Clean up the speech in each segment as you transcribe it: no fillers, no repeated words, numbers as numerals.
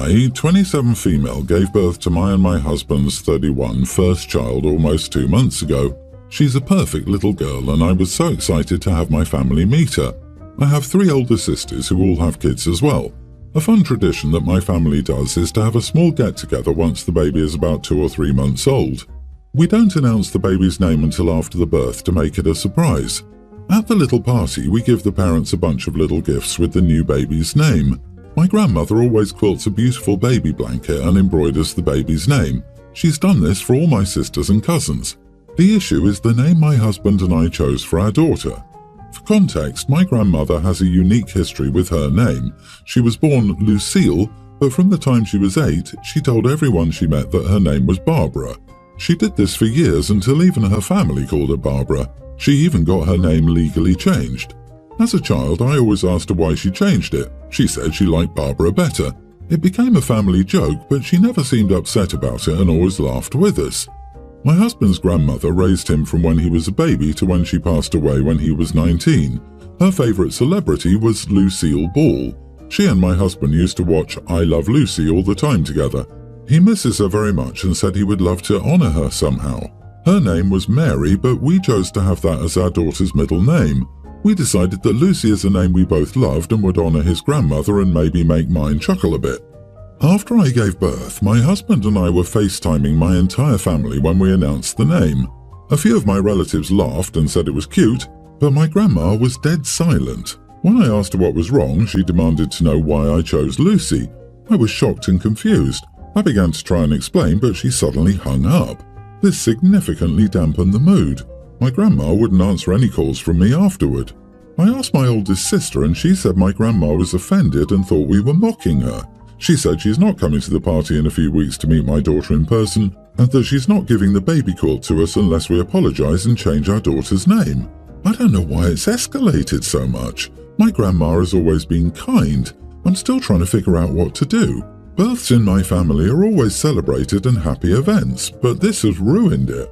I, 27 female, gave birth to my and my husband's 31 first child almost 2 months ago. She's a perfect little girl and I was so excited to have my family meet her. I have 3 older sisters who all have kids as well. A fun tradition that my family does is to have a small get-together once the baby is about 2 or 3 months old. We don't announce the baby's name until after the birth to make it a surprise. At the little party, we give the parents a bunch of little gifts with the new baby's name. My grandmother always quilts a beautiful baby blanket and embroiders the baby's name. She's done this for all my sisters and cousins. The issue is the name my husband and I chose for our daughter. For context, my grandmother has a unique history with her name. She was born Lucille, but from the time she was 8, she told everyone she met that her name was Barbara. She did this for years until even her family called her Barbara. She even got her name legally changed. As a child, I always asked her why she changed it. She said she liked Barbara better. It became a family joke, but she never seemed upset about it and always laughed with us. My husband's grandmother raised him from when he was a baby to when she passed away when he was 19. Her favourite celebrity was Lucille Ball. She and my husband used to watch I Love Lucy all the time together. He misses her very much and said he would love to honour her somehow. Her name was Mary, but we chose to have that as our daughter's middle name. We decided that Lucy is a name we both loved and would honour his grandmother and maybe make mine chuckle a bit. After I gave birth, my husband and I were FaceTiming my entire family when we announced the name. A few of my relatives laughed and said it was cute, but my grandma was dead silent. When I asked her what was wrong, she demanded to know why I chose Lucy. I was shocked and confused. I began to try and explain, but she suddenly hung up. This significantly dampened the mood. My grandma wouldn't answer any calls from me afterward. I asked my oldest sister and she said my grandma was offended and thought we were mocking her. She said she's not coming to the party in a few weeks to meet my daughter in person and that she's not giving the baby quilt to us unless we apologise and change our daughter's name. I don't know why it's escalated so much. My grandma has always been kind. I'm still trying to figure out what to do. Births in my family are always celebrated and happy events, but this has ruined it.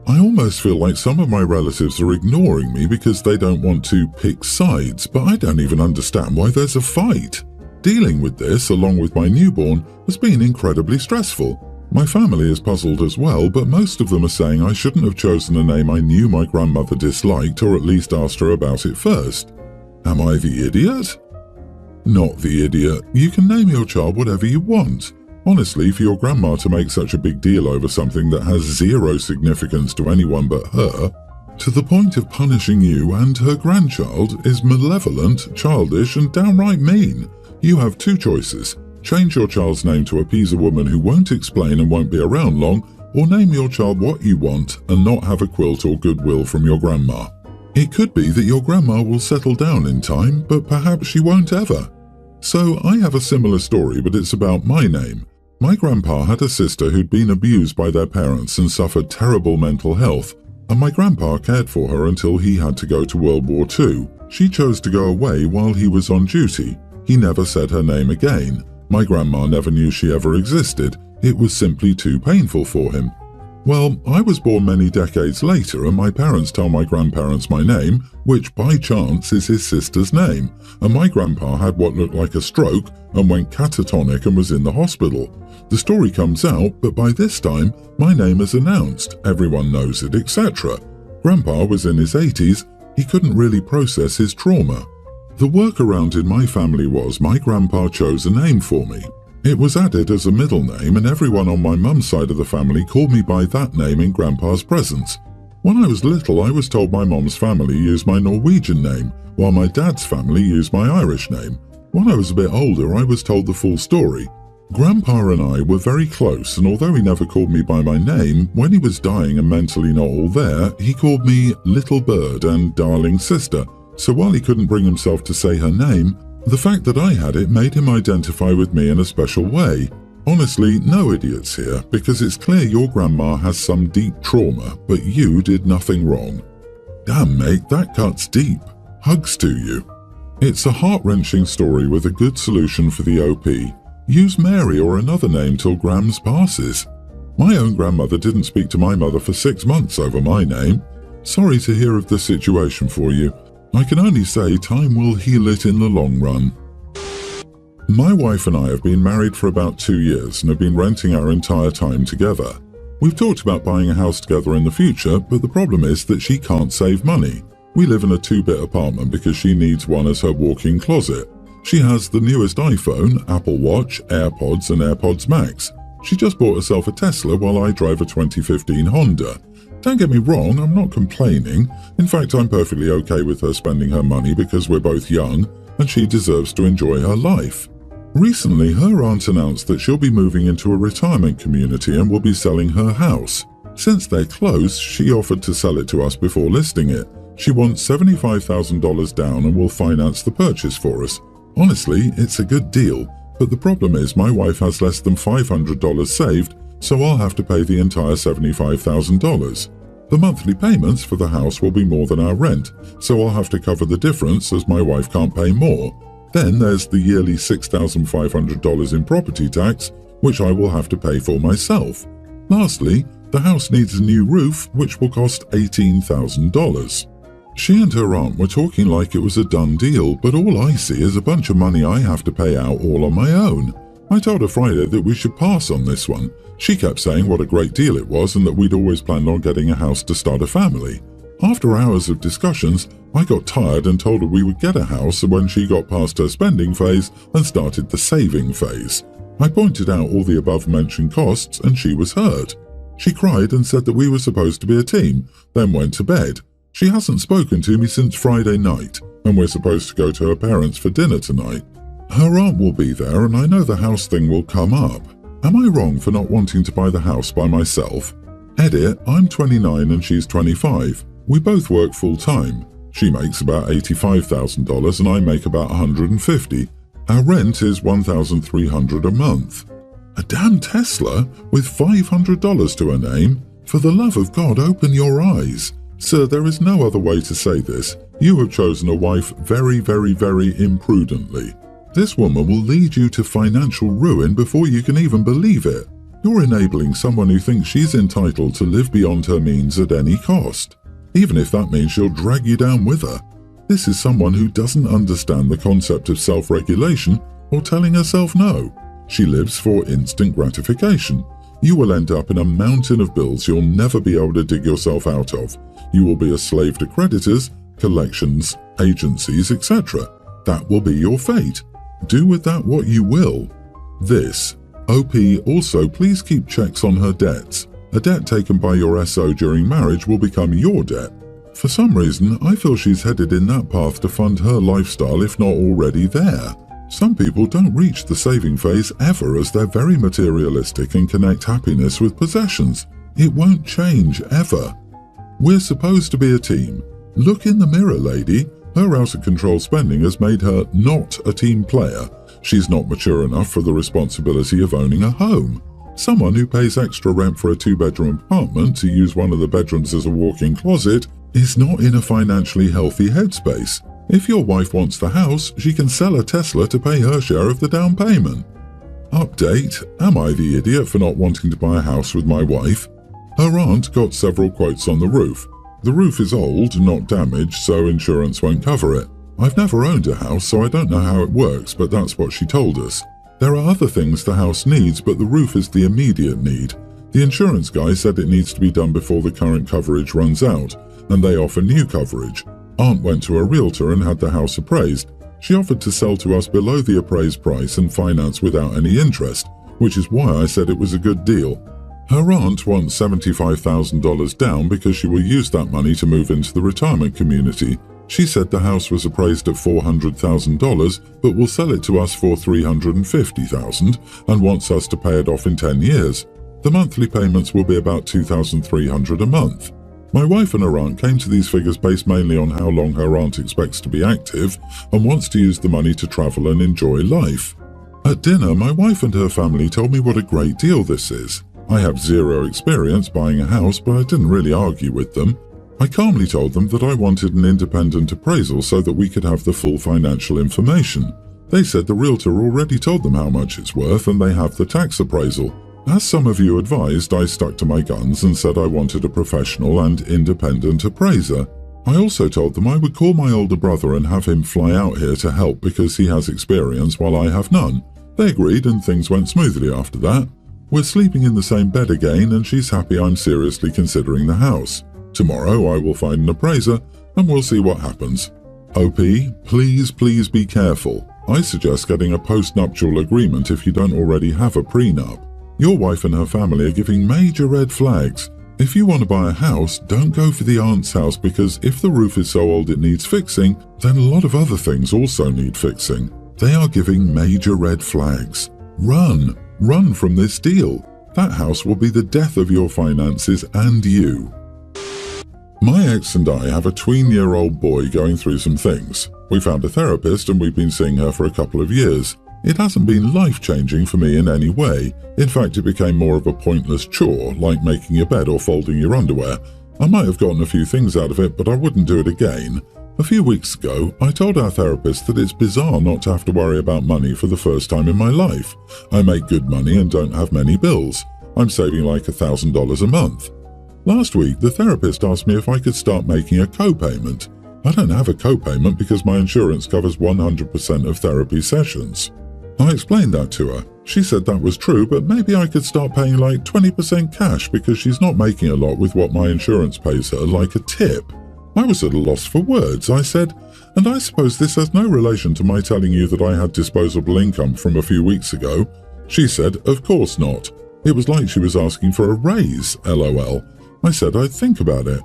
I almost feel like some of my relatives are ignoring me because they don't want to pick sides, but I don't even understand why there's a fight. Dealing with this, along with my newborn, has been incredibly stressful. My family is puzzled as well, but most of them are saying I shouldn't have chosen a name I knew my grandmother disliked or at least asked her about it first. Am I the idiot? Not the idiot. You can name your child whatever you want. Honestly, for your grandma to make such a big deal over something that has zero significance to anyone but her, to the point of punishing you and her grandchild, is malevolent, childish, and downright mean. You have 2 choices. Change your child's name to appease a woman who won't explain and won't be around long, or name your child what you want and not have a quilt or goodwill from your grandma. It could be that your grandma will settle down in time, but perhaps she won't ever. So I have a similar story, but it's about my name. My grandpa had a sister who'd been abused by their parents and suffered terrible mental health, and my grandpa cared for her until he had to go to World War II. She chose to go away while he was on duty. He never said her name again. My grandma never knew she ever existed. It was simply too painful for him. Well, I was born many decades later and my parents tell my grandparents my name, which by chance is his sister's name, and my grandpa had what looked like a stroke and went catatonic and was in the hospital. The story comes out, but by this time, my name is announced, everyone knows it, etc. Grandpa was in his 80s, he couldn't really process his trauma. The workaround in my family was my grandpa chose a name for me. It was added as a middle name and everyone on my mum's side of the family called me by that name in Grandpa's presence. When I was little, I was told my mum's family used my Norwegian name, while my dad's family used my Irish name. When I was a bit older, I was told the full story. Grandpa and I were very close, and although he never called me by my name, when he was dying and mentally not all there, he called me Little Bird and Darling Sister. So while he couldn't bring himself to say her name, the fact that I had it made him identify with me in a special way. Honestly, no idiots here, because it's clear your grandma has some deep trauma, but you did nothing wrong. Damn mate, that cuts deep. Hugs to you. It's a heart-wrenching story with a good solution for the OP. Use Mary or another name till Grams passes. My own grandmother didn't speak to my mother for 6 months over my name. Sorry to hear of the situation for you. I can only say time will heal it in the long run. My wife and I have been married for about 2 years and have been renting our entire time together. We've talked about buying a house together in the future, but the problem is that she can't save money. We live in a 2-bit apartment because she needs one as her walk-in closet. She has the newest iPhone, Apple Watch, AirPods and AirPods Max. She just bought herself a Tesla while I drive a 2015 Honda. Don't get me wrong, I'm not complaining. In fact, I'm perfectly okay with her spending her money because we're both young and she deserves to enjoy her life. Recently, her aunt announced that she'll be moving into a retirement community and will be selling her house. Since they're close, she offered to sell it to us before listing it. She wants $75,000 down and will finance the purchase for us. Honestly, it's a good deal, but the problem is my wife has less than $500 saved, so I'll have to pay the entire $75,000. The monthly payments for the house will be more than our rent, so I'll have to cover the difference as my wife can't pay more. Then there's the yearly $6,500 in property tax, which I will have to pay for myself. Lastly, the house needs a new roof, which will cost $18,000. She and her aunt were talking like it was a done deal, but all I see is a bunch of money I have to pay out all on my own. I told her Friday that we should pass on this one. She kept saying what a great deal it was and that we'd always planned on getting a house to start a family. After hours of discussions, I got tired and told her we would get a house when she got past her spending phase and started the saving phase. I pointed out all the above-mentioned costs and she was hurt. She cried and said that we were supposed to be a team, then went to bed. She hasn't spoken to me since Friday night, and we're supposed to go to her parents for dinner tonight. Her aunt will be there and I know the house thing will come up. Am I wrong for not wanting to buy the house by myself? Edit, I'm 29 and she's 25. We both work full-time. She makes about $85,000 and I make about $150,000. Our rent is $1,300 a month. A damn Tesla with $500 to her name? For the love of God, open your eyes. Sir, there is no other way to say this. You have chosen a wife very, very, very imprudently. This woman will lead you to financial ruin before you can even believe it. You're enabling someone who thinks she's entitled to live beyond her means at any cost, even if that means she'll drag you down with her. This is someone who doesn't understand the concept of self-regulation or telling herself no. She lives for instant gratification. You will end up in a mountain of bills you'll never be able to dig yourself out of. You will be a slave to creditors, collections, agencies, etc. That will be your fate. Do with that what you will. This. OP, also please keep checks on her debts. A debt taken by your SO during marriage will become your debt. For some reason, I feel she's headed in that path to fund her lifestyle if not already there. Some people don't reach the saving phase ever as they're very materialistic and connect happiness with possessions. It won't change ever. We're supposed to be a team. Look in the mirror, lady. Her out-of-control spending has made her not a team player. She's not mature enough for the responsibility of owning a home. Someone who pays extra rent for a 2-bedroom apartment to use one of the bedrooms as a walk-in closet is not in a financially healthy headspace. If your wife wants the house, she can sell a Tesla to pay her share of the down payment. Update: am I the idiot for not wanting to buy a house with my wife? Her aunt got several quotes on the roof. The roof is old, not damaged, so insurance won't cover it. I've never owned a house, so I don't know how it works, but that's what she told us. There are other things the house needs, but the roof is the immediate need. The insurance guy said it needs to be done before the current coverage runs out, and they offer new coverage. Aunt went to a realtor and had the house appraised. She offered to sell to us below the appraised price and finance without any interest, which is why I said it was a good deal. Her aunt wants $75,000 down because she will use that money to move into the retirement community. She said the house was appraised at $400,000 but will sell it to us for $350,000 and wants us to pay it off in 10 years. The monthly payments will be about $2,300 a month. My wife and her aunt came to these figures based mainly on how long her aunt expects to be active and wants to use the money to travel and enjoy life. At dinner, my wife and her family told me what a great deal this is. I have zero experience buying a house, but I didn't really argue with them. I calmly told them that I wanted an independent appraisal so that we could have the full financial information. They said the realtor already told them how much it's worth and they have the tax appraisal. As some of you advised, I stuck to my guns and said I wanted a professional and independent appraiser. I also told them I would call my older brother and have him fly out here to help because he has experience while I have none. They agreed and things went smoothly after that. We're sleeping in the same bed again and she's happy I'm seriously considering the house. Tomorrow I will find an appraiser and we'll see what happens. OP, please be careful. I suggest getting a post-nuptial agreement if you don't already have a prenup. Your wife and her family are giving major red flags. If you want to buy a house, don't go for the aunt's house because if the roof is so old it needs fixing, then a lot of other things also need fixing. They are giving major red flags. Run! Run from this deal. That house will be the death of your finances and you. My ex and I have a tween-year-old boy going through some things. We found a therapist and we've been seeing her for a couple of years. It hasn't been life-changing for me in any way. In fact, it became more of a pointless chore, like making your bed or folding your underwear. I might have gotten a few things out of it, but I wouldn't do it again. A few weeks ago, I told our therapist that it's bizarre not to have to worry about money for the first time in my life. I make good money and don't have many bills. I'm saving like $1,000 a month. Last week, the therapist asked me if I could start making a co-payment. I don't have a co-payment because my insurance covers 100% of therapy sessions. I explained that to her. She said that was true, but maybe I could start paying like 20% cash because she's not making a lot with what my insurance pays her, like a tip. I was at a loss for words. I said, and I suppose this has no relation to my telling you that I had disposable income from a few weeks ago. She said, of course not. It was like she was asking for a raise, LOL. I said I'd think about it.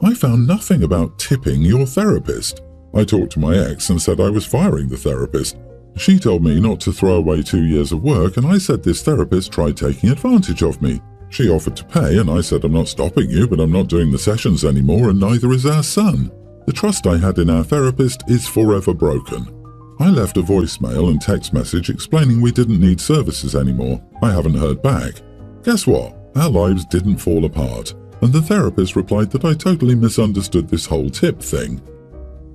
I found nothing about tipping your therapist. I talked to my ex and said I was firing the therapist. She told me not to throw away 2 years of work and I said this therapist tried taking advantage of me. She offered to pay and I said I'm not stopping you, but I'm not doing the sessions anymore and neither is our son. The trust I had in our therapist is forever broken. I left a voicemail and text message explaining we didn't need services anymore. I haven't heard back. Guess what? Our lives didn't fall apart. And the therapist replied that I totally misunderstood this whole tip thing.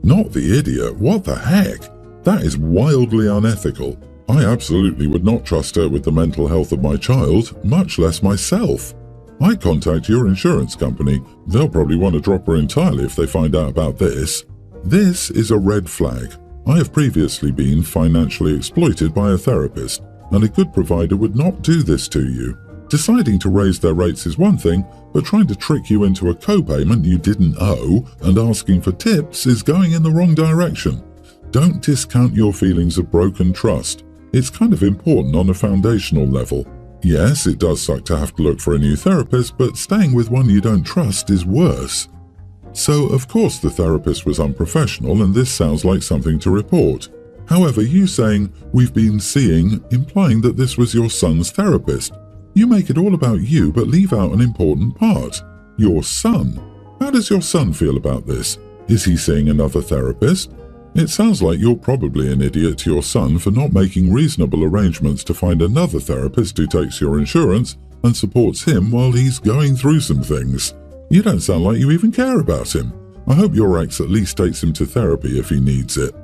Not the idiot, what the heck? That is wildly unethical. I absolutely would not trust her with the mental health of my child, much less myself. I contact your insurance company. They'll probably want to drop her entirely if they find out about this. This is a red flag. I have previously been financially exploited by a therapist, and a good provider would not do this to you. Deciding to raise their rates is one thing, but trying to trick you into a co-payment you didn't owe and asking for tips is going in the wrong direction. Don't discount your feelings of broken trust. It's kind of important on a foundational level. Yes, it does suck to have to look for a new therapist, but staying with one you don't trust is worse. So, of course, the therapist was unprofessional and this sounds like something to report. However, you saying, "we've been seeing," implying that this was your son's therapist. You make it all about you but leave out an important part. Your son. How does your son feel about this? Is he seeing another therapist? It sounds like you're probably an idiot to your son for not making reasonable arrangements to find another therapist who takes your insurance and supports him while he's going through some things. You don't sound like you even care about him. I hope your ex at least takes him to therapy if he needs it.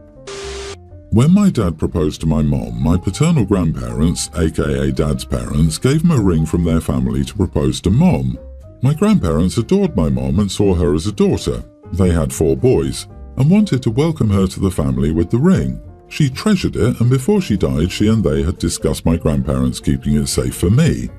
When my dad proposed to my mom, my paternal grandparents, aka Dad's parents, gave him a ring from their family to propose to Mom. My grandparents adored my mom and saw her as a daughter. They had 4 boys and wanted to welcome her to the family with the ring. She treasured it, and before she died, she and they had discussed my grandparents keeping it safe for me.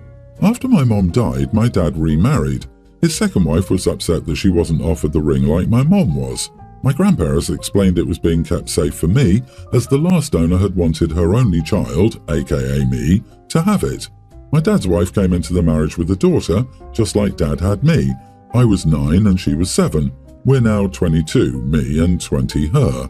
After my mom died, my dad remarried. His second wife was upset that she wasn't offered the ring like my mom was. My grandparents explained it was being kept safe for me, as the last owner had wanted her only child, aka me, to have it. My dad's wife came into the marriage with a daughter, just like Dad had me. I was 9 and she was 7. We're now 22, me, and 20, her.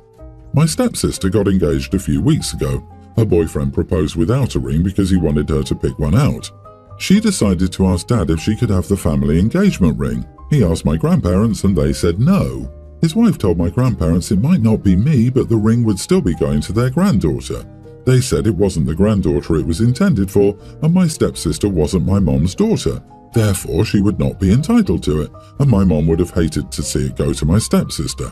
My stepsister got engaged a few weeks ago. Her boyfriend proposed without a ring because he wanted her to pick one out. She decided to ask Dad if she could have the family engagement ring. He asked my grandparents and they said no. His wife told my grandparents it might not be me, but the ring would still be going to their granddaughter. They said it wasn't the granddaughter it was intended for, and my stepsister wasn't my mom's daughter. Therefore, she would not be entitled to it, and my mom would have hated to see it go to my stepsister.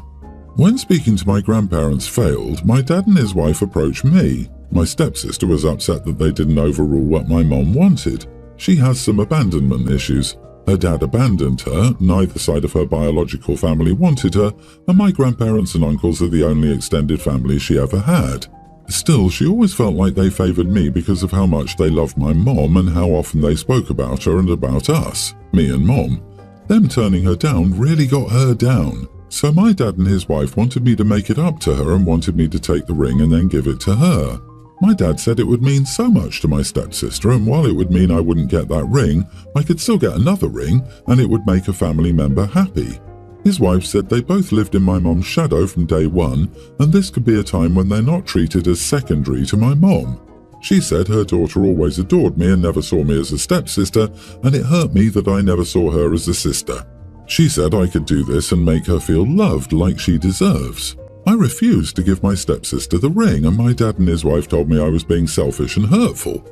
When speaking to my grandparents failed, my dad and his wife approached me. My stepsister was upset that they didn't overrule what my mom wanted. She has some abandonment issues. Her dad abandoned her, neither side of her biological family wanted her, and my grandparents and uncles are the only extended family she ever had. Still, she always felt like they favoured me because of how much they loved my mom and how often they spoke about her and about us, me and mom. Them turning her down really got her down. So my dad and his wife wanted me to make it up to her and wanted me to take the ring and then give it to her. My dad said it would mean so much to my stepsister, and while it would mean I wouldn't get that ring, I could still get another ring and it would make a family member happy. His wife said they both lived in my mom's shadow from day one, and this could be a time when they're not treated as secondary to my mom. She said her daughter always adored me and never saw me as a stepsister, and it hurt me that I never saw her as a sister. She said I could do this and make her feel loved like she deserves. I refused to give my stepsister the ring, and my dad and his wife told me I was being selfish and hurtful.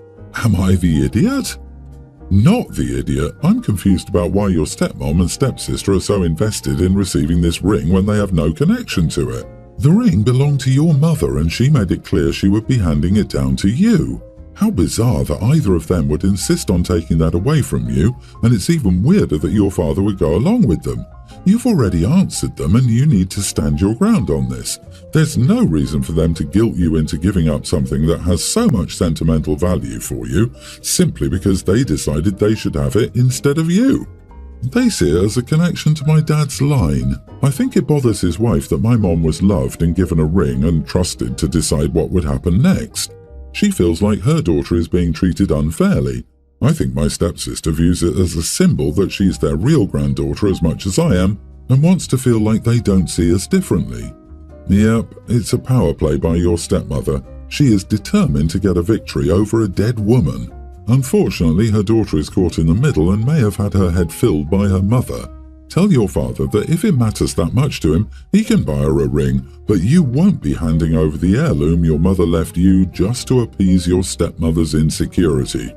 Am I the idiot? Not the idiot. I'm confused about why your stepmom and stepsister are so invested in receiving this ring when they have no connection to it. The ring belonged to your mother and she made it clear she would be handing it down to you. How bizarre that either of them would insist on taking that away from you, and it's even weirder that your father would go along with them. You've already answered them and you need to stand your ground on this. There's no reason for them to guilt you into giving up something that has so much sentimental value for you, simply because they decided they should have it instead of you. They see it as a connection to my dad's line. I think it bothers his wife that my mom was loved and given a ring and trusted to decide what would happen next. She feels like her daughter is being treated unfairly. I think my stepsister views it as a symbol that she's their real granddaughter as much as I am, and wants to feel like they don't see us differently. Yep, it's a power play by your stepmother. She is determined to get a victory over a dead woman. Unfortunately, her daughter is caught in the middle and may have had her head filled by her mother. Tell your father that if it matters that much to him, he can buy her a ring, but you won't be handing over the heirloom your mother left you just to appease your stepmother's insecurity.